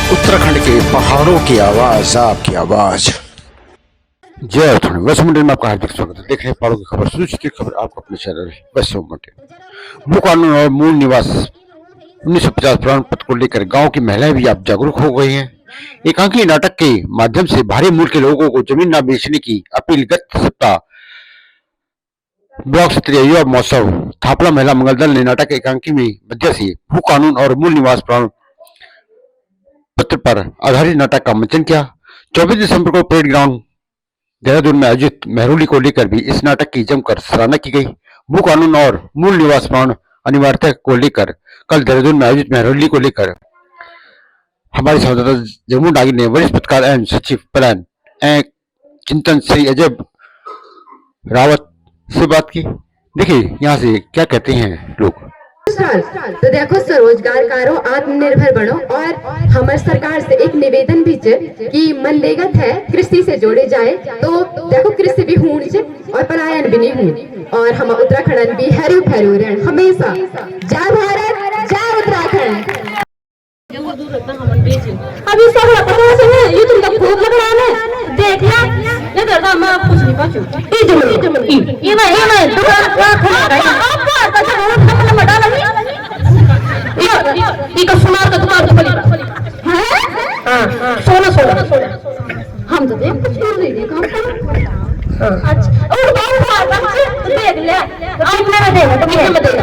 उत्तराखंड के पहाड़ों की आवाज, आपकी आवाज। जय उत्तराखंड। वैसे मंडल में आपका हार्दिक स्वागत है। देख रहे हैं पहाड़ों की खबर, सुनिश्चित खबर आपको अपने चैनल वैसे मंडल। भू कानून और मूल निवास 1950 प्रमाण पत्र को लेकर गांव की महिलाएं भी अब जागरूक हो गई हैं। एकांकी नाटक के माध्यम से भारी मूल्य के लोगों को जमीन न बेचने की अपील गत सप्ताह ब्लॉक स्तरीय युवा महोत्सव थापड़ा महिला मंगल दल ने नाटक एकांकी में मध्य से भू कानून और मूल निवास प्रमाण पत्र पर आधारित नाटक का मंचन किया। 24 दिसंबर को परेड ग्राउंड देहरादून में आयोजित मेहरोली को लेकर भी इस नाटक की जमकर सराहना की गई। भू कानून और मूल निवास प्रमाण अनिवार्यता को लेकर कल देहरादून में आयोजित मेहरोली को लेकर हमारे संवाददाता जगमू डागी ने वरिष्ठ पत्रकार एवं सचिव प्लान एवं चिंतन श्री अजय रावत से बात की। देखिए यहाँ से क्या कहते हैं लोग। तो देखो, स्वरोजगार करो, आत्मनिर्भर बनो। और हमारे सरकार से एक निवेदन भी कि मनरेगा है कृषि से जोड़े जाए। तो देखो, कृषि भी होनी और पलायन भी नहीं हुई। और हम उत्तराखंड भी हरू भरू रहन हमेशा। जय भारत, जय उत्तराखंड। अभी सब ये तुमका खूब लग रहा है। देख ना, ये दर्दा मैं कुछ नहीं पाचू। ये मैं दुकान खोला ये का सुनार का दुकान खोली है। हां सोना हम तो देख कुछ नहीं देखा। अच्छा और बहुत देख ले आपने में देखा तो मैं देखा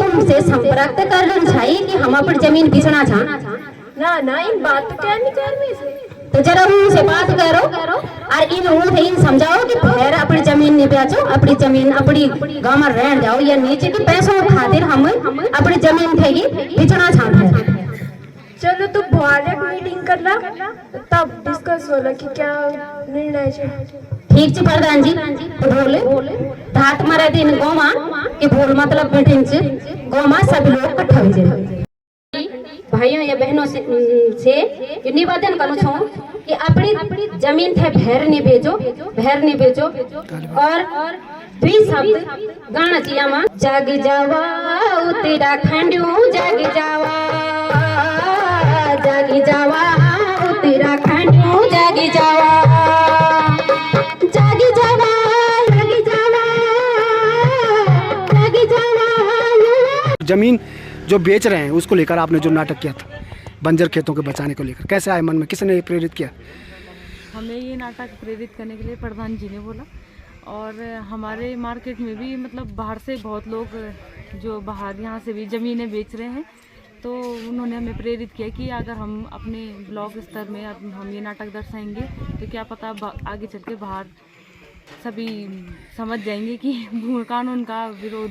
तुमसे संपर्क कर चाहिए कि हम अपनी जमीन बेचना चाहना ना इन बात तो क्या नहीं कर। तो जरा उनसे बात करो और इन समझाओ कि फिर अपनी जमीन नहीं बेचो। अपनी जमीन अपनी गांव में रह जाओ या नीचे के पैसों खातिर हम अपनी जमीन फेंकी बेचना चाहते हैं। चलो तो भारत मीटिंग कर ला तब डिस्कस होला कि क्या निर्णय है। ठीक है प्रधान जी बोले धात मारे दिन गोमा के बोल मतलब मीटिंग से गोमा सब लोग इकट्ठा हो जाए। भाइयों या बहनों से ये निवेदन करूँ छो कि अपनी जमीन थे भैर नहीं बेचो और दुई शब्द गाना चाहिए मां। जाग जावा उत्तराखंड जाग जावा उत्तराखंड जाग जावा जमीन जो बेच रहे हैं उसको लेकर आपने जो नाटक किया था बंजर खेतों के बचाने को लेकर, कैसे आए मन में, किसने प्रेरित किया? हमें ये नाटक प्रेरित करने के लिए प्रधान जी ने बोला। और हमारे मार्केट में भी मतलब बाहर से बहुत लोग जो बाहर यहाँ से भी ज़मीनें बेच रहे हैं, तो उन्होंने हमें प्रेरित किया कि अगर हम अपने ब्लॉक स्तर में हम ये नाटक दर्शाएंगे तो क्या पता आगे चल के बाहर सभी समझ जाएंगे कि भू कानून का विरोध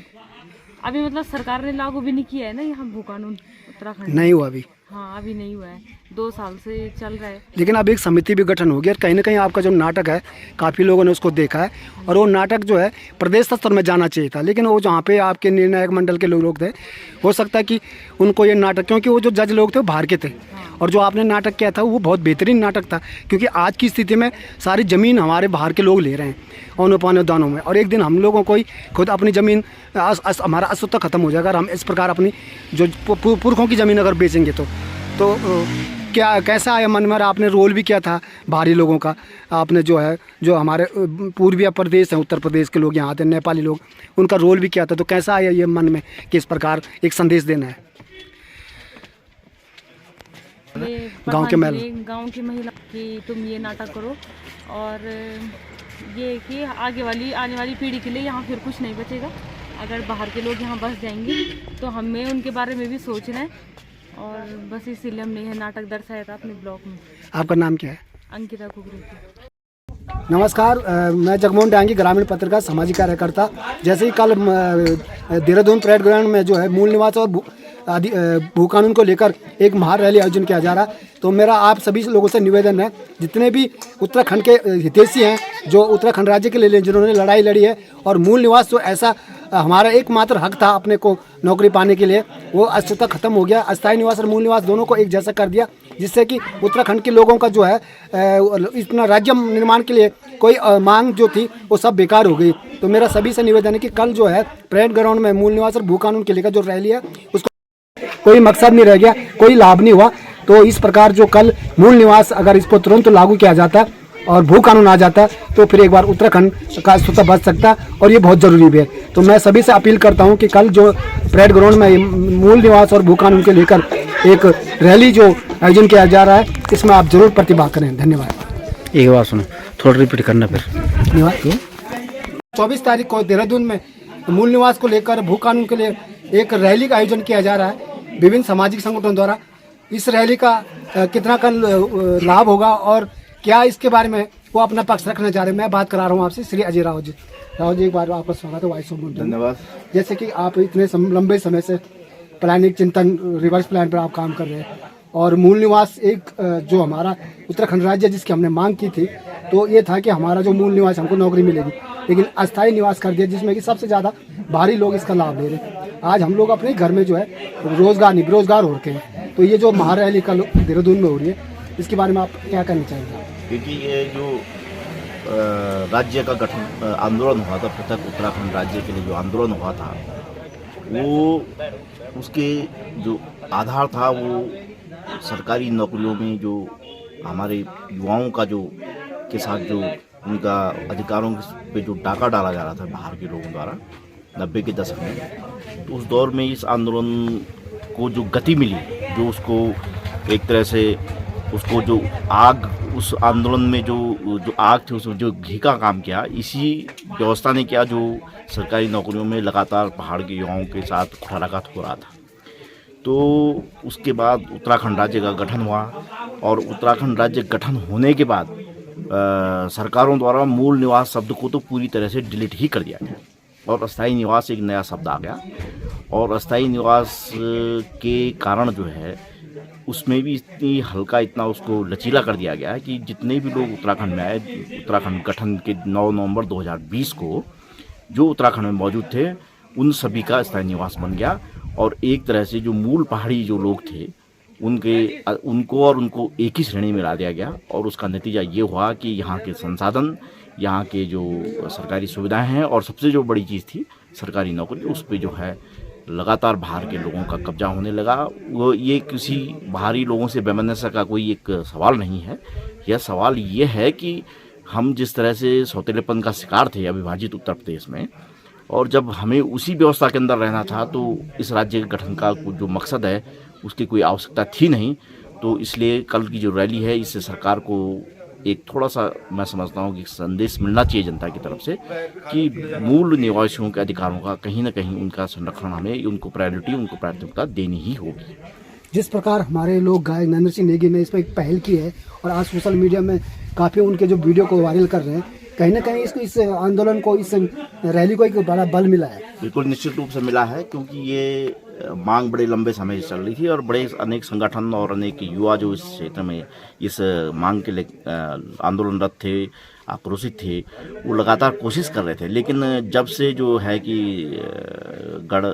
अभी मतलब सरकार ने लागू भी नहीं किया है ना यहाँ भू कानून उत्तराखंड नहीं हुआ अभी। हाँ अभी नहीं हुआ है, 2 साल से चल रहा है। लेकिन अब एक समिति भी गठन हो गया और कहीं ना कहीं आपका जो नाटक है काफ़ी लोगों ने उसको देखा है और वो नाटक जो है प्रदेश स्तर में जाना चाहिए था। लेकिन वो जहाँ पे आपके निर्णायक मंडल के लोग थे, हो सकता है कि उनको ये नाटक, क्योंकि वो जो जज लोग थे वो बाहर के थे और जो आपने नाटक किया था वो बहुत बेहतरीन नाटक था। क्योंकि आज की स्थिति में सारी ज़मीन हमारे बाहर के लोग ले रहे हैं औने दानों में, और एक दिन हम लोगों को ही खुद अपनी ज़मीन हमारा अस्तित्व ख़त्म हो जाएगा। अगर हम इस प्रकार अपनी जो पुरखों की ज़मीन अगर बेचेंगे तो क्या कैसा आया मन में? आपने रोल भी किया था बाहरी लोगों का, आपने जो हमारे पूर्वी प्रदेश हैं, उत्तर प्रदेश के लोग यहाँ आते हैं, नेपाली लोग, उनका रोल भी किया था। तो कैसा आया ये मन में कि इस प्रकार एक संदेश देना है गांव की महिला कि तुम ये नाटक करो और ये कि आने वाली पीढ़ी के लिए यहाँ फिर कुछ नहीं बचेगा। अगर बाहर के लोग यहाँ बस जाएंगे तो हमें उनके बारे में भी सोचना है और बस इसीलिए हमने यह नाटक दर्शाया था अपने ब्लॉग में। आपका नाम क्या है? अंकिता कुकरेती। नमस्कार, मैं जगमोहन डांगी, ग्रामीण पत्रकार, सामाजिक कार्यकर्ता। जैसे ही कल देहरादून परेड ग्राउंड में जो है मूल निवास और भू कानून को लेकर एक महारैली आयोजन किया जा रहा है, तो मेरा आप सभी लोगों से निवेदन है, जितने भी उत्तराखंड के हितैषी हैं जो उत्तराखंड राज्य के लिए जिन्होंने लड़ाई लड़ी है, और मूल निवास जो ऐसा हमारा एकमात्र हक था अपने को नौकरी पाने के लिए, वो अस्तित्व खत्म हो गया। अस्थायी निवास और मूल निवास दोनों को एक जैसा कर दिया। जिससे कि उत्तराखंड के लोगों का जो है इतना राज्य निर्माण के लिए कोई मांग जो थी वो सब बेकार हो गई। तो मेरा सभी से निवेदन है कि कल जो है परेड ग्राउंड में मूल निवास और भू कानून के लेकर जो रैली है उसको कोई मकसद नहीं रह गया, कोई लाभ नहीं हुआ। तो इस प्रकार जो कल मूल निवास अगर इसको तुरंत लागू किया जाता और भू कानून आ जाता तो फिर एक बार उत्तराखंड का अस्तित्व बच सकता और ये बहुत ज़रूरी भी है। तो मैं सभी से अपील करता हूँ कि कल जो परेड ग्राउंड में मूल निवास और भू कानून के लेकर एक रैली जो आयोजन किया जा रहा है इसमें आप जरूर प्रतिभाग करें। धन्यवाद। एक बार सुनो, थोड़ा रिपीट करना फिर। धन्यवाद। 24 तारीख को देहरादून में मूल निवास को लेकर भू कानून के लिए एक रैली का आयोजन किया जा रहा है विभिन्न सामाजिक संगठनों द्वारा। इस रैली का कितना कल लाभ होगा और क्या इसके बारे में वो अपना पक्ष रखना चाह रहे हैं, मैं बात करा रहा हूँ आपसे श्री अजय राव जी। राव जी, एक बार आपका स्वागत है वॉइस ऑफ इंडिया। धन्यवाद। जैसे कि आप इतने लंबे समय से प्लानिंग चिंतन रिवर्स प्लान पर आप काम कर रहे हैं और मूल निवास एक जो हमारा उत्तराखंड राज्य जिसकी हमने मांग की थी तो ये था कि हमारा जो मूल निवास हमको नौकरी मिलेगी, लेकिन अस्थायी निवास कर दिया जिसमें कि सबसे ज़्यादा भारी लोग इसका लाभ ले रहे हैं। आज हम लोग अपने घर में जो है रोजगार नहीं बेरोजगार हो रखे हैं। तो ये जो महारैली कल देहरादून में हो रही है इसके बारे में आप क्या कहना चाहेंगे? क्योंकि ये जो राज्य का गठन आंदोलन हुआ था, पृथक उत्तराखंड राज्य के लिए जो आंदोलन हुआ था वो उसके जो आधार था वो सरकारी नौकरियों में जो हमारे युवाओं का जो के साथ जो उनका अधिकारों पे जो डाका डाला जा रहा था बाहर के लोगों द्वारा 90 के दशक में। तो उस दौर में इस आंदोलन को जो गति मिली, जो उसको एक तरह से उसको जो आग उस आंदोलन में जो आग थी उसमें जो घी का काम किया, इसी व्यवस्था ने किया जो सरकारी नौकरियों में लगातार पहाड़ के युवाओं के साथ कुठाराघात हो रहा था। तो उसके बाद उत्तराखंड राज्य का गठन हुआ और उत्तराखंड राज्य गठन होने के बाद सरकारों द्वारा मूल निवास शब्द को तो पूरी तरह से डिलीट ही कर दिया गया और अस्थायी निवास एक नया शब्द आ गया। और अस्थायी निवास के कारण जो है उसमें भी इतनी हल्का इतना उसको लचीला कर दिया गया है कि जितने भी लोग उत्तराखंड में आए, उत्तराखंड गठन के 9 नवंबर 2020 को जो उत्तराखंड में मौजूद थे उन सभी का स्थायी निवास बन गया। और एक तरह से जो मूल पहाड़ी जो लोग थे उनको एक ही श्रेणी में ला दिया गया। और उसका नतीजा ये हुआ कि यहाँ के संसाधन, यहाँ के जो सरकारी सुविधाएं हैं और सबसे जो बड़ी चीज़ थी सरकारी नौकरी, उस पर जो है लगातार बाहर के लोगों का कब्जा होने लगा। वो ये किसी बाहरी लोगों से बेमनसा का कोई एक सवाल नहीं है। यह सवाल ये है कि हम जिस तरह से सौतेलेपन का शिकार थे अविभाजित उत्तर प्रदेश में, और जब हमें उसी व्यवस्था के अंदर रहना था तो इस राज्य के गठन का जो मकसद है उसकी कोई आवश्यकता थी नहीं। तो इसलिए कल की जो रैली है इससे सरकार को एक थोड़ा सा मैं समझता हूँ कि संदेश मिलना चाहिए जनता की तरफ से कि मूल निवासियों के अधिकारों का कहीं ना कहीं उनका संरक्षण हमें उनको प्रायोरिटी, उनको प्राथमिकता देनी ही होगी। जिस प्रकार हमारे लोग गायक नरेंद्र सिंह नेगी ने इस पर एक पहल की है और आज सोशल मीडिया में काफ़ी उनके जो वीडियो को वायरल कर रहे हैं, कहीं ना कहीं इस आंदोलन को, इस रैली को एक बड़ा बल मिला है। बिल्कुल निश्चित रूप से मिला है, क्योंकि ये मांग बड़े लंबे समय से चल रही थी और बड़े अनेक संगठन और अनेक युवा जो इस क्षेत्र में इस मांग के लिए आंदोलनरत थे, आक्रोशित थे, वो लगातार कोशिश कर रहे थे। लेकिन जब से जो है कि गढ़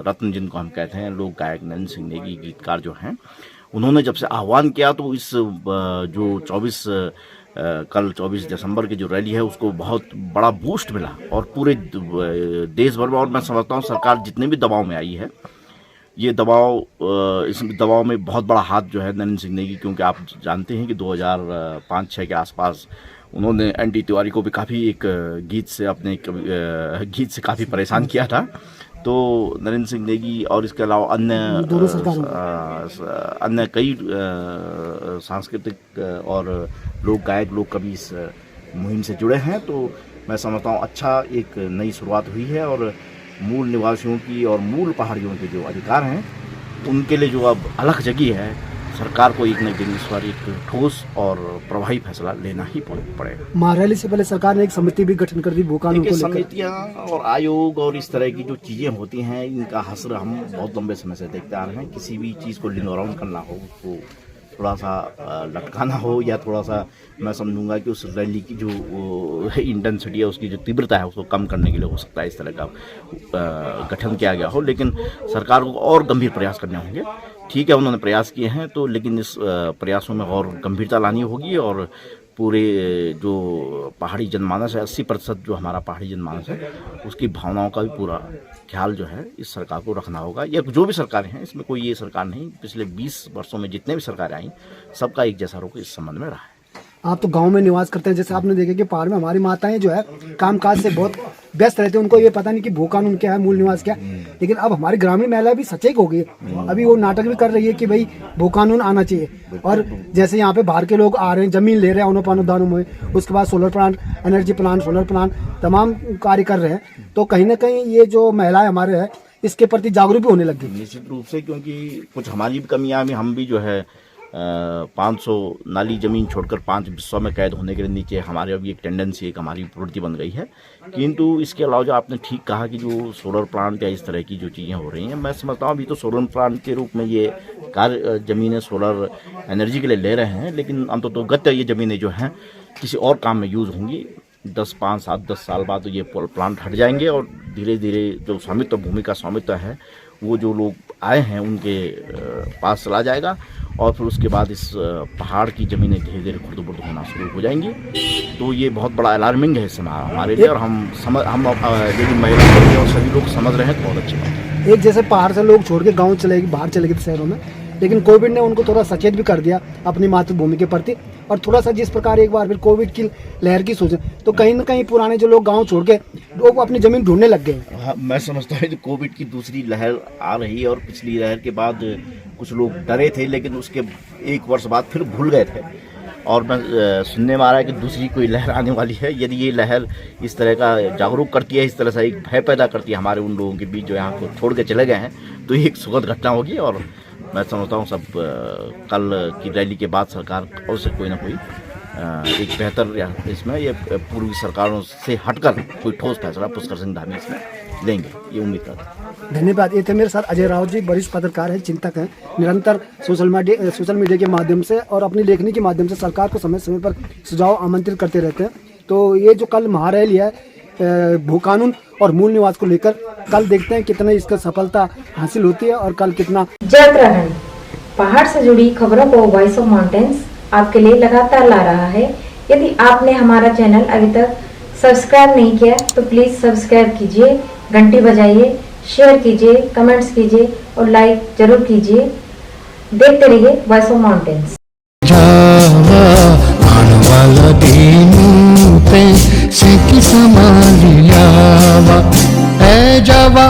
रत्न जिनको हम कहते हैं, लोक गायक नरेंद्र सिंह नेगी गीतकार जो हैं, उन्होंने जब से आह्वान किया तो इस जो कल 24 दिसंबर की जो रैली है उसको बहुत बड़ा बूस्ट मिला और पूरे देश भर में। और मैं समझता हूँ सरकार जितने भी दबाव में आई है, ये इस दबाव में बहुत बड़ा हाथ जो है नरेंद्र सिंह नेगी, क्योंकि आप जानते हैं कि 2005-06 के आसपास उन्होंने एनडी तिवारी को भी काफ़ी एक गीत से काफ़ी परेशान किया था। तो नरेंद्र सिंह नेगी और इसके अलावा अन्य कई सांस्कृतिक और लोक गायक, लोक कवि इस मुहिम से जुड़े हैं। तो मैं समझता हूँ अच्छा एक नई शुरुआत हुई है और मूल निवासियों की और मूल पहाड़ियों के जो अधिकार हैं उनके लिए जो अब अलग जगह है, सरकार को एक न एक दिन इस बार एक ठोस और प्रभावी फैसला लेना ही पड़ेगा। महारैली से पहले सरकार ने एक समिति भी गठन कर दी भू कानून को लेकर। समितियां और आयोग और इस तरह की जो चीज़ें होती हैं, इनका हस्र हम बहुत लंबे समय से देखते आ रहे हैं। किसी भी चीज़ को लिंग अराउंड करना हो, उसको थोड़ा सा लटकाना हो या थोड़ा सा, मैं समझूंगा कि उस रैली की जो इंटेंसिटी है, उसकी जो तीव्रता है, उसको कम करने के लिए हो सकता है इस तरह का गठन किया गया हो। लेकिन सरकार को और गंभीर प्रयास करने होंगे ठीक है, उन्होंने प्रयास किए हैं, तो लेकिन इस प्रयासों में और गंभीरता लानी होगी और पूरे जो पहाड़ी जनमानस है, 80% जो हमारा पहाड़ी जनमानस है, उसकी भावनाओं का भी पूरा ख्याल जो है इस सरकार को रखना होगा। या जो भी सरकारें हैं, इसमें कोई ये सरकार नहीं, पिछले 20 वर्षों में जितने भी सरकारें आई, सबका एक जैसा रुख इस संबंध में रहा है। आप तो गांव में निवास करते हैं, जैसे आपने देखा कि पहाड़ में हमारी माताएं जो है कामकाज से बहुत व्यस्त रहते हैं, उनको ये पता नहीं कि भू कानून क्या है, मूल निवास क्या है। लेकिन अब हमारी ग्रामीण महिला भी सचेत हो गई है, अभी वो नाटक भी कर रही है कि भाई भू कानून आना चाहिए। और जैसे यहाँ पे बाहर के लोग आ रहे हैं, जमीन ले रहे हैं अनुदानों में, उसके बाद solar plant, energy plant, solar plant तमाम कार्य कर रहे हैं, तो कहीं ना कहीं ये जो महिलाएं हमारे है इसके प्रति जागरूक भी होने लग गई। निश्चित रूप से, क्योंकि कुछ हमारी भी कमियां भी, हम भी जो है 500 नाली ज़मीन छोड़कर 5 विश्व में कैद होने के लिए नीचे हमारे अभी एक टेंडेंसी, एक हमारी प्रवृत्ति बन गई है। किंतु इसके अलावा जो आपने ठीक कहा कि जो सोलर प्लांट या इस तरह की जो चीज़ें हो रही हैं, मैं समझता हूँ अभी तो सोलर प्लांट के रूप में ये कार्य ज़मीनें सोलर एनर्जी के लिए ले रहे हैं, लेकिन अंततोगत ये ज़मीनें जो हैं किसी और काम में यूज़ होंगी। 5-10 साल बाद तो ये प्लांट हट जाएंगे और धीरे धीरे जो स्वामित्व, भूमि का स्वामित्व है, वो जो लोग आए हैं उनके पास चला जाएगा और फिर उसके बाद इस पहाड़ की ज़मीनें धीरे धीरे खुर्द-बुर्द होना शुरू हो जाएंगी। तो ये बहुत बड़ा अलार्मिंग है इस समय हमारे लिए, और हम यदि महिला और सभी लोग समझ रहे हैं तो बहुत अच्छी बात है। एक जैसे पहाड़ से लोग छोड़ के गाँव चले गए, बाहर चले गए शहरों में, लेकिन कोविड ने उनको थोड़ा सचेत भी कर दिया अपनी मातृभूमि के प्रति। और थोड़ा सा जिस प्रकार एक बार फिर कोविड की लहर की सोचे, तो कहीं ना कहीं पुराने जो लोग गांव छोड़ के लोग अपनी ज़मीन ढूंढने लग गए। हाँ, मैं समझता हूँ कि कोविड की दूसरी लहर आ रही है और पिछली लहर के बाद कुछ लोग डरे थे, लेकिन उसके 1 वर्ष बाद फिर भूल गए थे। और मैं सुनने में आ रहा है कि दूसरी कोई लहर आने वाली है। यदि ये लहर इस तरह का जागरूक करती है, इस तरह से एक भय पैदा करती है हमारे उन लोगों के बीच जो यहाँ को छोड़ के चले गए हैं, तो ये एक सुखद घटना होगी। और मैं समझता हूँ सब कल की रैली के बाद सरकार और से कोई ना कोई एक बेहतर, या इसमें ये पूर्वी सरकारों से हटकर कोई ठोस फैसला पुष्कर सिंह धामी इसमें लेंगे, ये उम्मीद करता हूँ। धन्यवाद। ये थे मेरे साथ अजय राव जी, वरिष्ठ पत्रकार हैं, चिंतक हैं, निरंतर सोशल मीडिया के माध्यम से और अपनी लेखनी के माध्यम से सरकार को समय समय पर सुझाव आमंत्रित करते रहते हैं। तो ये जो कल महारैली है भू कानून और मूल निवास को लेकर, कल देखते हैं कितना इसका सफलता हासिल होती है और कल कितना। जय उत्तराखंड, पहाड़ से जुड़ी खबरों को वॉइस ऑफ माउंटेन्स आपके लिए लगातार ला रहा है। यदि आपने हमारा चैनल अभी तक सब्सक्राइब नहीं किया तो प्लीज सब्सक्राइब कीजिए, घंटी बजाइए, शेयर कीजिए, कमेंट्स कीजिए और लाइक जरूर कीजिए। देखते रहिए voice of mountains. A Java